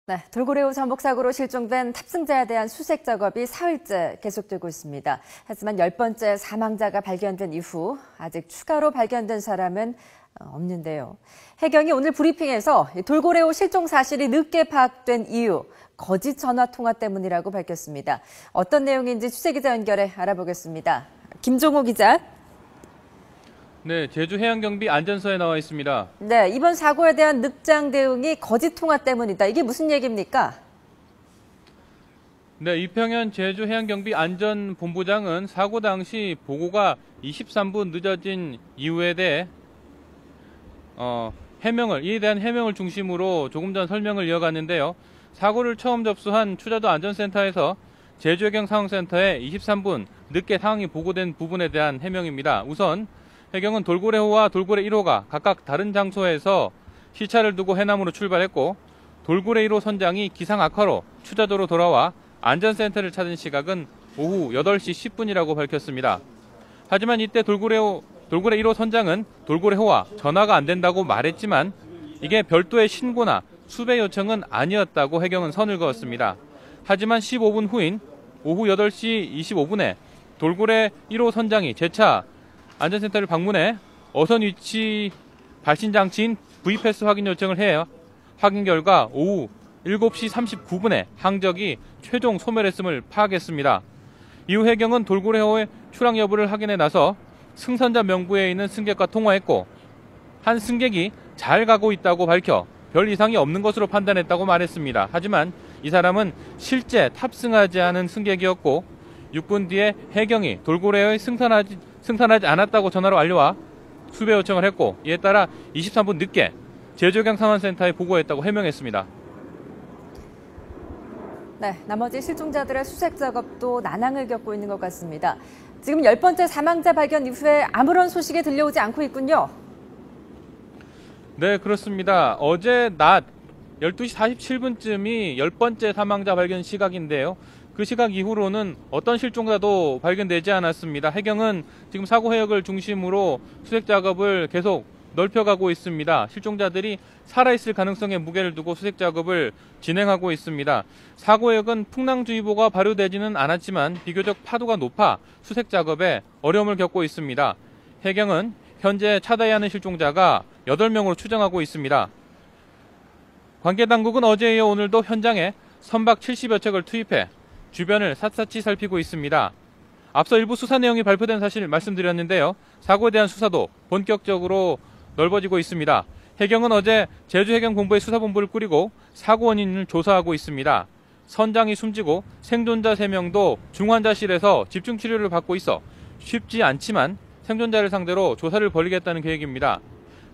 네, 돌고래호 전복 사고로 실종된 탑승자에 대한 수색 작업이 사흘째 계속되고 있습니다. 하지만 10번째 사망자가 발견된 이후 아직 추가로 발견된 사람은 없는데요. 해경이 오늘 브리핑에서 돌고래호 실종 사실이 늦게 파악된 이유, 거짓 전화 통화 때문이라고 밝혔습니다. 어떤 내용인지 취재기자 연결해 알아보겠습니다. 김종호 기자. 네, 제주해양경비 안전서에 나와 있습니다. 네, 이번 사고에 대한 늑장 대응이 거짓 통화 때문이다. 이게 무슨 얘기입니까? 네, 이평현 제주해양경비 안전본부장은 사고 당시 보고가 23분 늦어진 이유에 대해 이에 대한 해명을 중심으로 조금 전 설명을 이어갔는데요. 사고를 처음 접수한 추자도 안전센터에서 제주해경 상황센터에 23분 늦게 상황이 보고된 부분에 대한 해명입니다. 우선 해경은 돌고래호와 돌고래 1호가 각각 다른 장소에서 시차를 두고 해남으로 출발했고 돌고래 1호 선장이 기상 악화로 추자도로 돌아와 안전센터를 찾은 시각은 오후 8시 10분이라고 밝혔습니다. 하지만 이때 돌고래 1호 선장은 돌고래호와 전화가 안 된다고 말했지만 이게 별도의 신고나 수배 요청은 아니었다고 해경은 선을 그었습니다. 하지만 15분 후인 오후 8시 25분에 돌고래 1호 선장이 재차 안전센터를 방문해 어선 위치 발신 장치인 V패스 확인 요청을 해요. 확인 결과 오후 7시 39분에 항적이 최종 소멸했음을 파악했습니다. 이후 해경은 돌고래호의 출항 여부를 확인해 나서 승선자 명부에 있는 승객과 통화했고 한 승객이 잘 가고 있다고 밝혀 별 이상이 없는 것으로 판단했다고 말했습니다. 하지만 이 사람은 실제 탑승하지 않은 승객이었고 6분 뒤에 해경이 돌고래호에 승선하지 않았다고 전화로 알려와 수배 요청을 했고 이에 따라 23분 늦게 제주해경 상황센터에 보고했다고 해명했습니다. 네, 나머지 실종자들의 수색 작업도 난항을 겪고 있는 것 같습니다. 지금 10번째 사망자 발견 이후에 아무런 소식이 들려오지 않고 있군요. 네, 그렇습니다. 어제 낮 12시 47분쯤이 10번째 사망자 발견 시각인데요. 그 시각 이후로는 어떤 실종자도 발견되지 않았습니다. 해경은 지금 사고 해역을 중심으로 수색 작업을 계속 넓혀가고 있습니다. 실종자들이 살아있을 가능성에 무게를 두고 수색 작업을 진행하고 있습니다. 사고 해역은 풍랑주의보가 발효되지는 않았지만 비교적 파도가 높아 수색 작업에 어려움을 겪고 있습니다. 해경은 현재 찾아야 하는 실종자가 8명으로 추정하고 있습니다. 관계당국은 어제에 이어 오늘도 현장에 선박 70여 척을 투입해 주변을 샅샅이 살피고 있습니다. 앞서 일부 수사 내용이 발표된 사실 말씀드렸는데요. 사고에 대한 수사도 본격적으로 넓어지고 있습니다. 해경은 어제 제주해경본부의 수사본부를 꾸리고 사고 원인을 조사하고 있습니다. 선장이 숨지고 생존자 3명도 중환자실에서 집중치료를 받고 있어 쉽지 않지만 생존자를 상대로 조사를 벌이겠다는 계획입니다.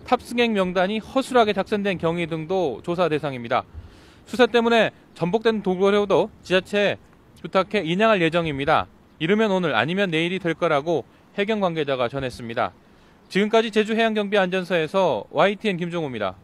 탑승객 명단이 허술하게 작성된 경위 등도 조사 대상입니다. 수사 때문에 전복된 돌고래호도 지자체에 부탁해 인양할 예정입니다. 이르면 오늘 아니면 내일이 될 거라고 해경 관계자가 전했습니다. 지금까지 제주해양경비 안전서에서 YTN 김종호입니다.